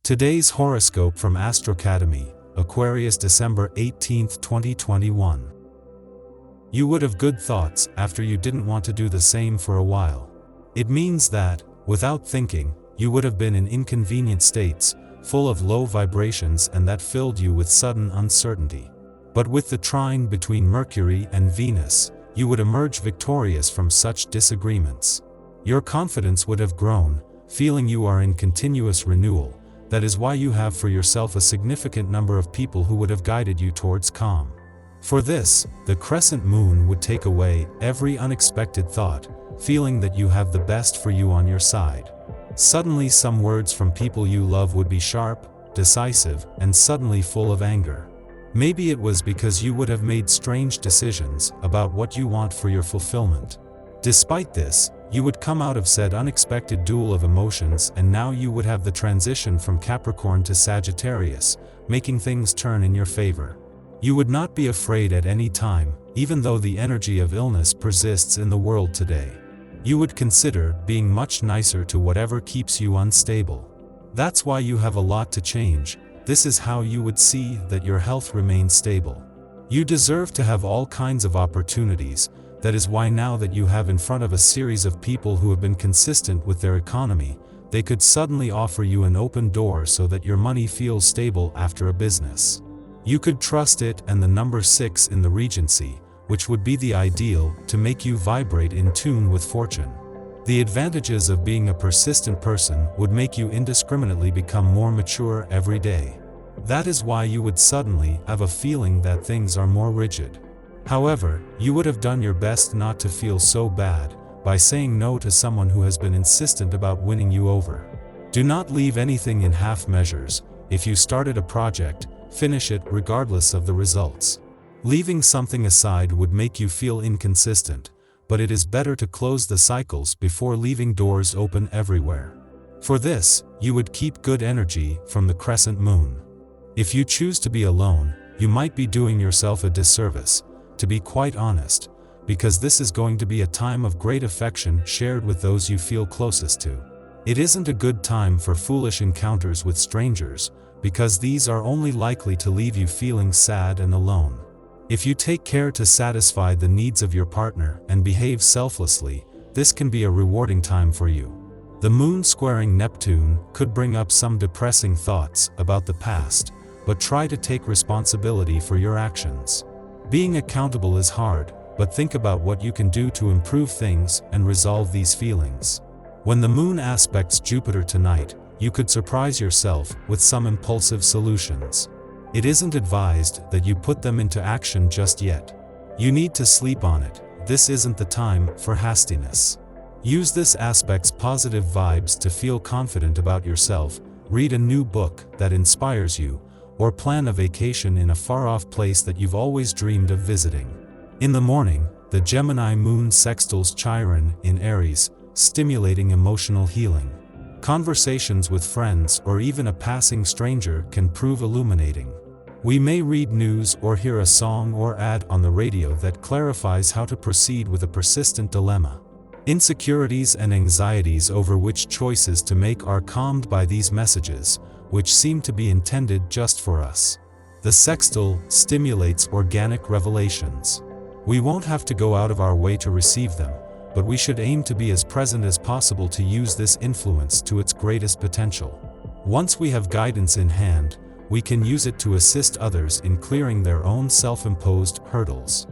Today's horoscope from Astrocademy, Aquarius December 18, 2021. You would have good thoughts after you didn't want to do the same for a while. It means that, without thinking, you would have been in inconvenient states, full of low vibrations, and that filled you with sudden uncertainty. But with the trine between Mercury and Venus, you would emerge victorious from such disagreements. Your confidence would have grown, feeling you are in continuous renewal. That is why you have for yourself a significant number of people who would have guided you towards calm. For this, the crescent moon would take away every unexpected thought, feeling that you have the best for you on your side. Suddenly some words from people you love would be sharp, decisive, and suddenly full of anger. Maybe it was because you would have made strange decisions about what you want for your fulfillment. Despite this, you would come out of said unexpected duel of emotions, and now you would have the transition from Capricorn to Sagittarius, making things turn in your favor. You would not be afraid at any time, even though the energy of illness persists in the world today. You would consider being much nicer to whatever keeps you unstable. That's why you have a lot to change. This is how you would see that your health remains stable. You deserve to have all kinds of opportunities. That is why now that you have in front of a series of people who have been consistent with their economy, they could suddenly offer you an open door so that your money feels stable after a business. You could trust it and the number 6 in the Regency, which would be the ideal to make you vibrate in tune with fortune. The advantages of being a persistent person would make you indiscriminately become more mature every day. That is why you would suddenly have a feeling that things are more rigid. However, you would have done your best not to feel so bad by saying no to someone who has been insistent about winning you over. Do not leave anything in half measures. If you started a project, finish it regardless of the results. Leaving something aside would make you feel inconsistent, but it is better to close the cycles before leaving doors open everywhere. For this, you would keep good energy from the crescent moon. If you choose to be alone, you might be doing yourself a disservice, to be quite honest, because this is going to be a time of great affection shared with those you feel closest to. It isn't a good time for foolish encounters with strangers, because these are only likely to leave you feeling sad and alone. If you take care to satisfy the needs of your partner and behave selflessly, this can be a rewarding time for you. The moon squaring Neptune could bring up some depressing thoughts about the past, but try to take responsibility for your actions. Being accountable is hard, but think about what you can do to improve things and resolve these feelings. When the moon aspects Jupiter tonight, you could surprise yourself with some impulsive solutions. It isn't advised that you put them into action just yet. You need to sleep on it. This isn't the time for hastiness. Use this aspect's positive vibes to feel confident about yourself, read a new book that inspires you, or plan a vacation in a far-off place that you've always dreamed of visiting. In the morning, the Gemini moon sextiles Chiron in Aries, stimulating emotional healing. Conversations with friends or even a passing stranger can prove illuminating. We may read news or hear a song or ad on the radio that clarifies how to proceed with a persistent dilemma. Insecurities and anxieties over which choices to make are calmed by these messages, which seem to be intended just for us. The sextile stimulates organic revelations. We won't have to go out of our way to receive them, but we should aim to be as present as possible to use this influence to its greatest potential. Once we have guidance in hand, we can use it to assist others in clearing their own self-imposed hurdles.